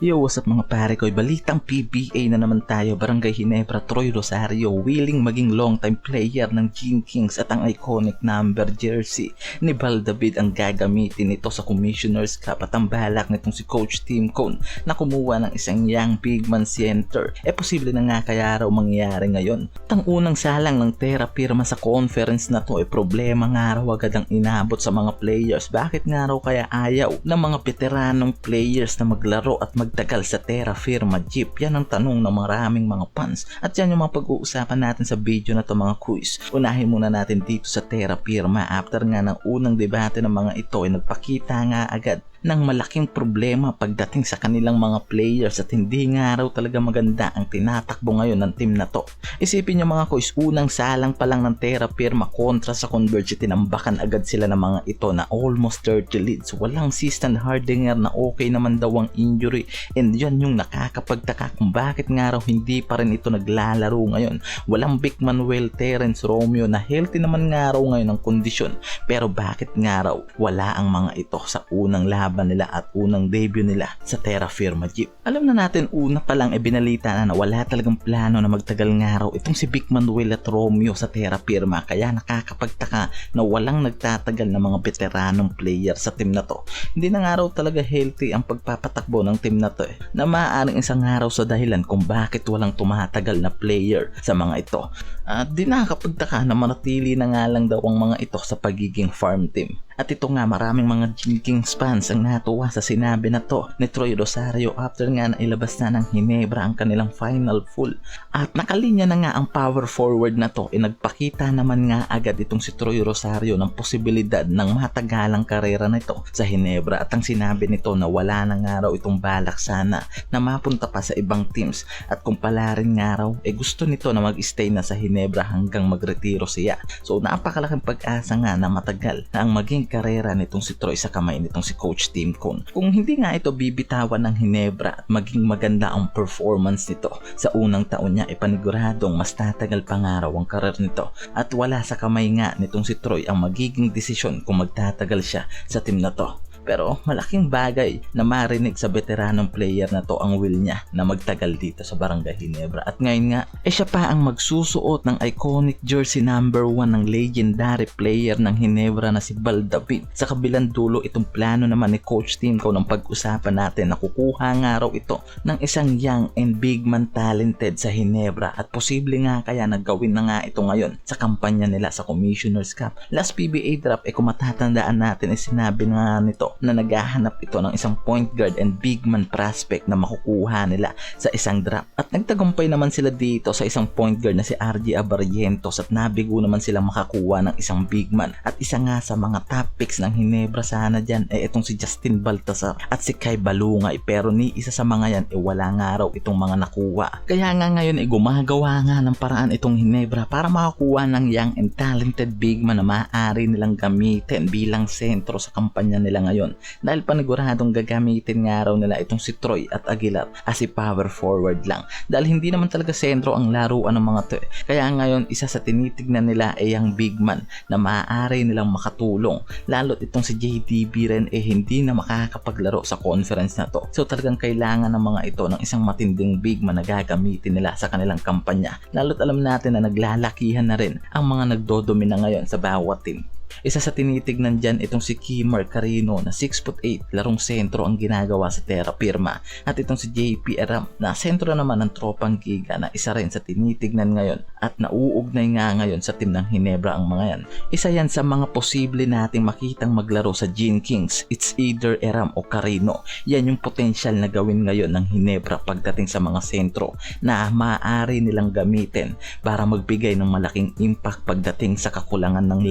Yo, what's up mga pare ko? Balitang PBA na naman tayo. Barangay Ginebra, Troy Rosario willing maging long time player ng Gene Kings at ang iconic number jersey ni Val David ang gagamitin nito sa Commissioner's Cup at ang balak nitong si Coach Tim Cone na kumuha ng isang young big man center. Posible na nga kaya raw mangyari ngayon. Ang unang salang ng Terra Firma sa conference na to problema nga raw agad ang inabot sa mga players. Bakit nga raw kaya ayaw ng mga veteranong players na maglaro at magtagal sa Terra Firma Jeep? Yan ang tanong ng maraming mga fans at yan yung mga pag-uusapan natin sa video na to mga quiz. Unahin muna natin dito sa Terra Firma. After nga ng unang debate ng mga ito ay nagpakita nga agad ng malaking problema pagdating sa kanilang mga players at hindi nga raw talaga maganda ang tinatakbo ngayon ng team na to. Isipin nyo mga kois, unang salang pa lang ng Terra Firma kontra sa Converge, tinambakan agad sila ng mga ito na almost 30 leads. Walang Sistan Hardinger na okay naman daw ang injury and yan yung nakakapagtaka kung bakit nga raw hindi pa rin ito naglalaro ngayon. Walang Vic Manuel, Terence Romeo na healthy naman nga raw ngayon ang kondisyon, pero bakit nga raw wala ang mga ito sa unang laban nila at unang debut nila sa Terra Firma Jeep? Alam na natin una pa lang binalita na wala talagang plano na magtagal nga raw itong si Vic Manuel at Romeo sa Terra Firma, kaya nakakapagtaka na walang nagtatagal na mga veteranong player sa team na to. Hindi na nga raw talaga healthy ang pagpapatakbo ng team na to na maaaring isang araw sa dahilan kung bakit walang tumatagal na player sa mga ito. At di nakakapagtaka na manatili na nga lang daw ang mga ito sa pagiging farm team. At ito nga, maraming mga Gene Kings fans ang natuwa sa sinabi na to ni Troy Rosario after nga na ilabas na ng Ginebra ang kanilang final full. At nakalinya na nga ang power forward na to, nagpakita naman nga agad itong si Troy Rosario ng posibilidad ng matagalang karera nito sa Ginebra at ang sinabi nito na wala na nga raw itong balak sana na mapunta pa sa ibang teams at kung pala rin nga raw gusto nito na mag-stay na sa Ginebra hanggang magretiro siya. So napakalaking pag-asa nga na matagal na ang maging karera nitong si Troy sa kamay nitong si Coach Tim Cone. Kung hindi nga ito bibitawan ng Ginebra at maging maganda ang performance nito sa unang taon niya, paniguradong mas tatagal pa nga raw ang karir nito at wala sa kamay nga nitong si Troy ang magiging desisyon kung magtatagal siya sa team na to. Pero malaking bagay na marinig sa veteranong player na to ang will niya na magtagal dito sa Barangay Ginebra. At ngayon nga, siya pa ang magsusuot ng iconic jersey number 1 ng legendary player ng Ginebra na si Val David. Sa kabilang dulo, itong plano naman ni Coach Tim Cone ng pag-usapan natin na kukuha nga raw ito ng isang young and big man talented sa Ginebra at posible nga kaya nagawin na nga ito ngayon sa kampanya nila sa Commissioner's Cup. Last PBA draft kung matatandaan natin sinabi nga nito na naghahanap ito ng isang point guard and big man prospect na makukuha nila sa isang draft. At nagtagumpay naman sila dito sa isang point guard na si RJ Abarrientos at nabigo naman sila makakuha ng isang big man. At isa nga sa mga top picks ng Ginebra sana dyan itong si Justin Baltasar at si Kai Balungay, pero ni isa sa mga yan wala nga raw itong mga nakuha. Kaya nga ngayon gumagawa nga ng paraan itong Ginebra para makakuha ng young and talented big man na maaari nilang gamitin bilang sentro sa kampanya nila ngayon. Dahil paniguradong gagamitin nga raw nila itong si Troy at Aguilar as si power forward lang. Dahil hindi naman talaga sentro ang laruan ng mga to. Kaya ngayon isa sa tinitignan nila ang big man na maaari nilang makatulong. Lalo't itong si JDB rin hindi na makakapaglaro sa conference na to. So talagang kailangan ng mga ito ng isang matinding big man na gagamitin nila sa kanilang kampanya. Lalo't alam natin na naglalakihan na rin ang mga nagdodomina ngayon sa bawat team. Isa sa tinitignan dyan itong si Kimar Carino na 6'8", larong sentro ang ginagawa sa Terra Firma. At itong si JP Aram na sentro naman ng tropang Giga na isa rin sa tinitignan ngayon at nauugnay nga ngayon sa team ng Ginebra ang mga yan. Isa yan sa mga posible nating makitang maglaro sa Gene Kings. It's either Aram o Carino. Yan yung potential na gawin ngayon ng Ginebra pagdating sa mga sentro na maaari nilang gamitin para magbigay ng malaking impact pagdating sa kakulangan ng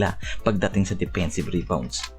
pagdating sa defensive rebounds.